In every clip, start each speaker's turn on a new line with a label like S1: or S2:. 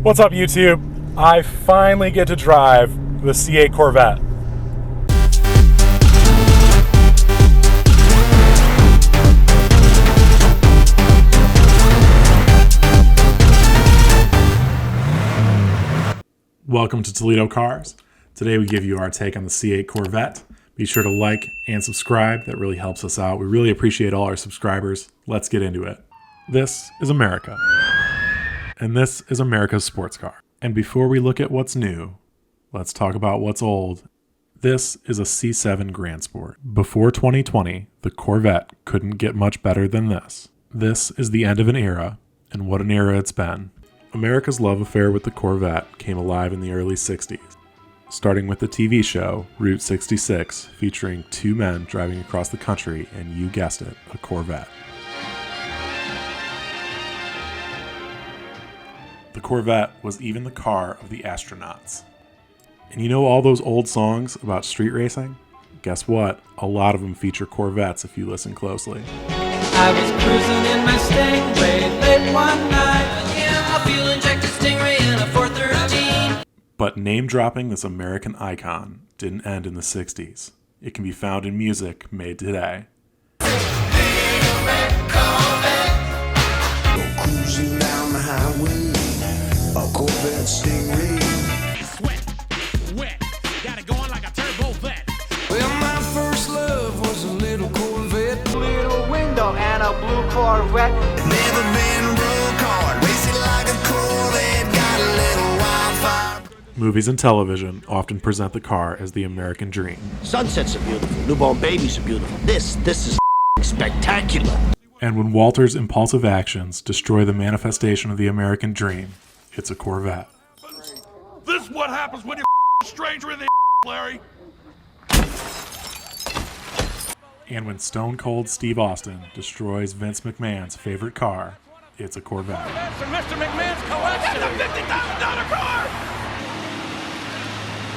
S1: What's up, YouTube? I finally get to drive the C8 Corvette. Welcome to Toledo Cars. Today we give you our take on the C8 Corvette. Be sure to like and subscribe. That really helps us out. We really appreciate all our subscribers. Let's get into it. This is America. And this is America's sports car. And before we look at what's new, let's talk about what's old. This is a C7 Grand Sport. Before 2020, the Corvette couldn't get much better than this. This is the end of an era, and what an era it's been. America's love affair with the Corvette came alive in the early 60s, starting with the TV show Route 66, featuring two men driving across the country, and you guessed it, a Corvette. The Corvette was even the car of the astronauts. And you know all those old songs about street racing? Guess what? A lot of them feature Corvettes if you listen closely.
S2: I was cruising in my Stingray late one night. Yeah, a fuel-injected Stingray in a 413.
S1: But name-dropping this American icon didn't end in the 60s. It can be found in music made today.
S3: Cruising down the highway, a Corvette Stingray.
S4: Wet, got it going like a turbo vet.
S3: Well, my first love was a little Corvette.
S5: Little window and a blue Corvette.
S3: Never been broke hard, racing like a Corvette. Got a little wildfire.
S1: Movies and television often present the car as the American dream.
S6: Sunsets are beautiful. Newborn babies are beautiful. This is spectacular.
S1: And when Walter's impulsive actions destroy the manifestation of the American dream, it's a Corvette.
S4: This is what happens when you're a stranger in the Larry.
S1: And when Stone Cold Steve Austin destroys Vince McMahon's favorite car, it's a Corvette.
S4: That's from Mr. McMahon's collection. That's a $50,000 car.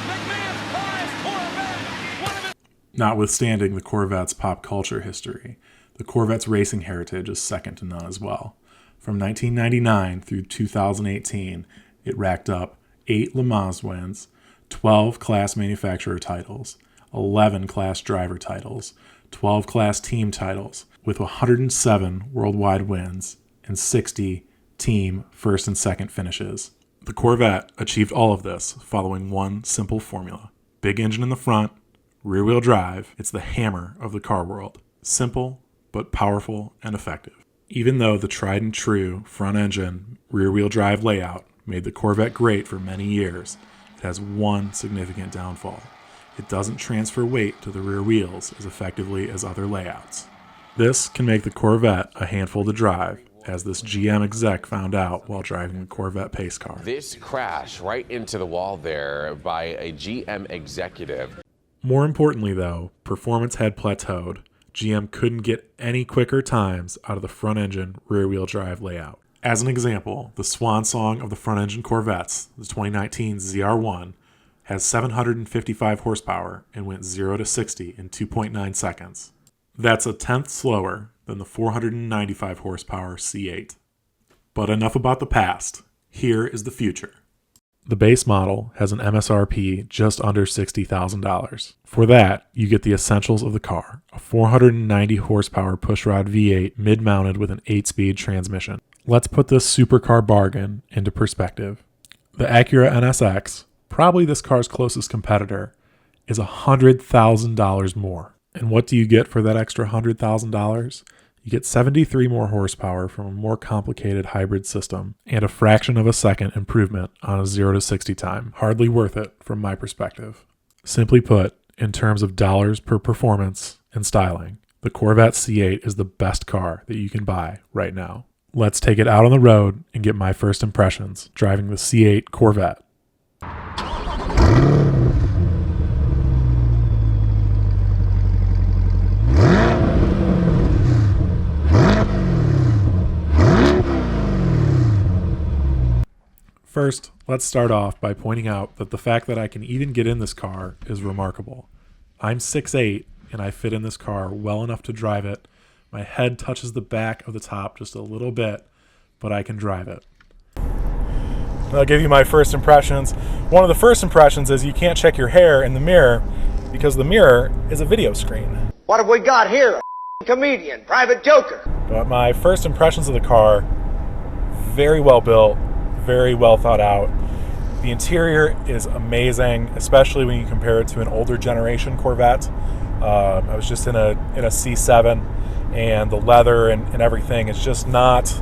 S4: McMahon's car is Corvette. One of his...
S1: Notwithstanding the Corvette's pop culture history, the Corvette's racing heritage is second to none as well. From 1999 through 2018, it racked up 8 Le Mans wins, 12 class manufacturer titles, 11 class driver titles, 12 class team titles, with 107 worldwide wins and 60 team first and second finishes. The Corvette achieved all of this following one simple formula. Big engine in the front, rear-wheel drive. It's the hammer of the car world. Simple, but powerful and effective. Even though the tried and true front engine, rear-wheel drive layout made the Corvette great for many years, it has one significant downfall. It doesn't transfer weight to the rear wheels as effectively as other layouts. This can make the Corvette a handful to drive, as this GM exec found out while driving the Corvette pace car.
S7: This crash right into the wall there by a GM executive.
S1: More importantly though, performance had plateaued. GM couldn't get any quicker times out of the front engine rear-wheel drive layout. As an example, the swan song of the front engine Corvettes, the 2019 ZR1, has 755 horsepower and went 0 to 60 in 2.9 seconds. That's a tenth slower than the 495 horsepower C8. But enough about the past. Here is the future. The base model has an MSRP just under $60,000. For that, you get the essentials of the car, a 490 horsepower pushrod V8 mid-mounted with an 8-speed transmission. Let's put this supercar bargain into perspective. The Acura NSX, probably this car's closest competitor, is $100,000 more. And what do you get for that extra $100,000? You get 73 more horsepower from a more complicated hybrid system and a fraction of a second improvement on a 0 to 60 time. Hardly worth it from my perspective. Simply put, in terms of dollars per performance and styling, the Corvette C8 is the best car that you can buy right now. Let's take it out on the road and get my first impressions driving the C8 Corvette. First, let's start off by pointing out that the fact that I can even get in this car is remarkable. I'm 6'8", and I fit in this car well enough to drive it. My head touches the back of the top just a little bit, but I can drive it. I'll give you my first impressions. One of the first impressions is you can't check your hair in the mirror because the mirror is a video screen.
S5: What have we got here? A comedian, private joker.
S1: But my first impressions of the car, very well built, very well thought out. The interior is amazing, especially when you compare it to an older generation Corvette. I was just in a C7, and the leather and everything is just not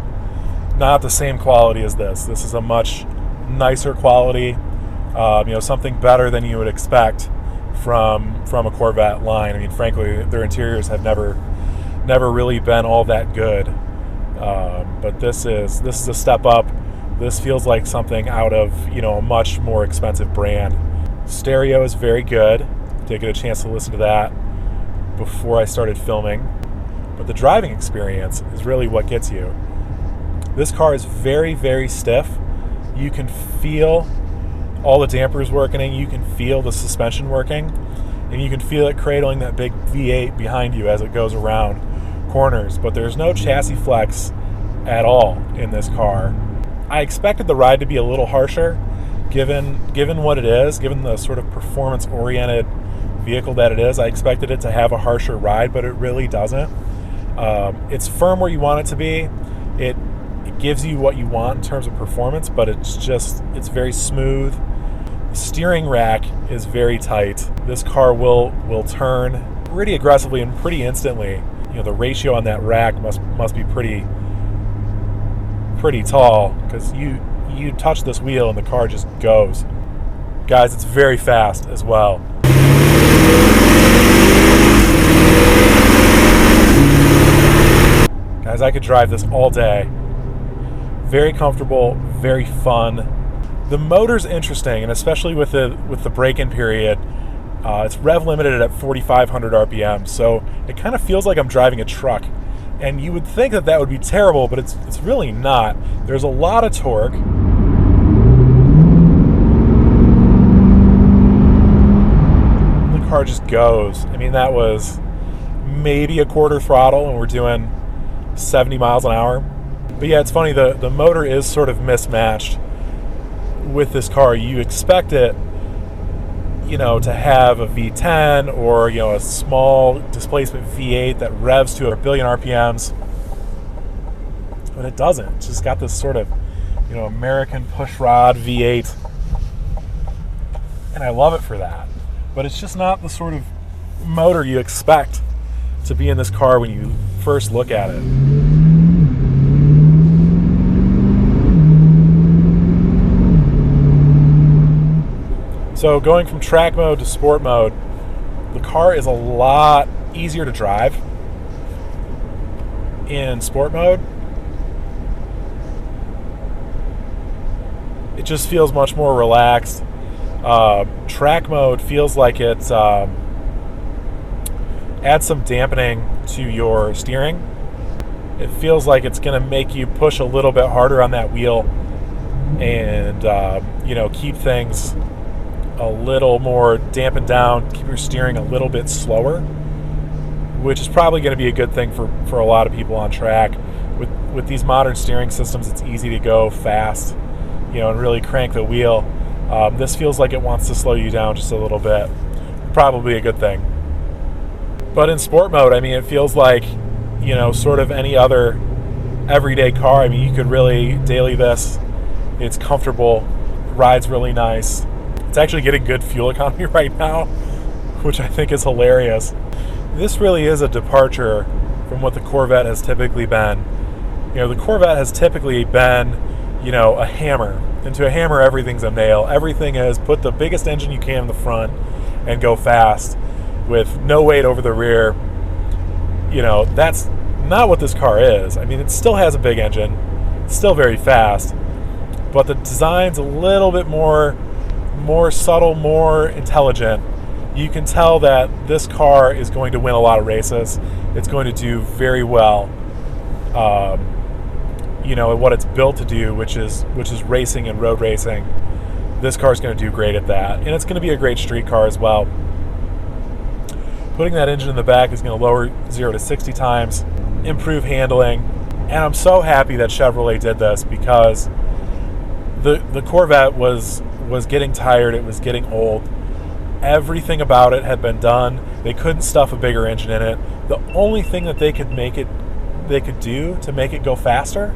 S1: the same quality as this. This is a much nicer quality, something better than you would expect from a Corvette line. I mean, frankly, their interiors have never really been all that good. But this is a step up. This feels like something out of a much more expensive brand. Stereo is very good. Did get a chance to listen to that before I started filming. But the driving experience is really what gets you. This car is very, very stiff. You can feel all the dampers working, you can feel the suspension working, and you can feel it cradling that big V8 behind you as it goes around corners. But there's no chassis flex at all in this car. I expected the ride to be a little harsher, given what it is, given the sort of performance-oriented vehicle that it is. I expected it to have a harsher ride, but it really doesn't. It's firm where you want it to be. It gives you what you want in terms of performance, but it's very smooth. The steering rack is very tight. This car will turn pretty aggressively and pretty instantly. The ratio on that rack must be pretty tall, because you touch this wheel and the car just goes. Guys, it's very fast as well. Guys, I could drive this all day. Very comfortable, very fun. The motor's interesting, and especially with the break-in period, it's rev limited at 4,500 RPM, so it kind of feels like I'm driving a truck. And you would think that would be terrible, but it's really not. There's a lot of torque. The car just goes. I mean, that was maybe a quarter throttle, and we're doing 70 miles an hour. But yeah, it's funny, the motor is sort of mismatched with this car. You expect it, to have a V10 or, a small displacement V8 that revs to 1 billion RPMs. But it doesn't. It's just got this sort of, American pushrod V8. And I love it for that. But it's just not the sort of motor you expect to be in this car when you first look at it. So going from track mode to sport mode, the car is a lot easier to drive in sport mode. It just feels much more relaxed. Track mode feels like it adds some dampening to your steering. It feels like it's going to make you push a little bit harder on that wheel and keep things a little more dampened down, keep your steering a little bit slower, which is probably going to be a good thing for a lot of people on track. With these modern steering systems, it's easy to go fast, and really crank the wheel. This feels like it wants to slow you down just a little bit. Probably a good thing. But in sport mode, I mean, it feels like, sort of any other everyday car. I mean, you could really daily this. It's comfortable, rides really nice. It's actually getting good fuel economy right now, which I think is hilarious. This really is a departure from what the Corvette has typically been. The Corvette has typically been, a hammer. And to a hammer, everything's a nail. Everything is put the biggest engine you can in the front and go fast with no weight over the rear. That's not what this car is. I mean, it still has a big engine, it's still very fast, but the design's a little bit more subtle, more intelligent. You can tell that this car is going to win a lot of races. It's going to do very well, at what it's built to do, which is racing and road racing. This car is going to do great at that, and it's going to be a great street car as well. Putting that engine in the back is going to lower 0 to 60 times, improve handling, and I'm so happy that Chevrolet did this, because The Corvette was getting tired. It was getting old. Everything about it had been done. They couldn't stuff a bigger engine in it. The only thing that they could do to make it go faster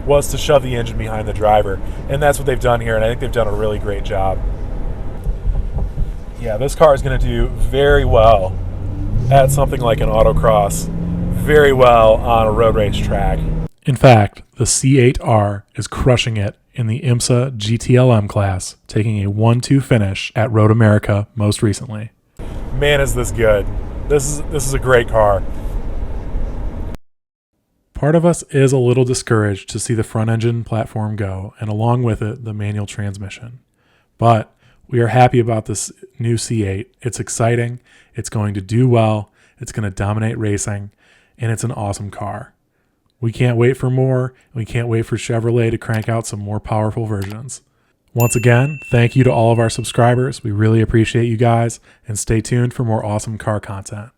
S1: was to shove the engine behind the driver. And that's what they've done here, and I think they've done a really great job. Yeah, this car is going to do very well at something like an autocross, very well on a road race track. In fact, the C8R is crushing it in the IMSA GTLM class, taking a 1-2 finish at Road America most recently. Man, is this good. This is a great car. Part of us is a little discouraged to see the front engine platform go, and along with it, the manual transmission. But we are happy about this new C8. It's exciting, it's going to do well, it's going to dominate racing, and it's an awesome car. We can't wait for more. We can't wait for Chevrolet to crank out some more powerful versions. Once again, thank you to all of our subscribers. We really appreciate you guys, and stay tuned for more awesome car content.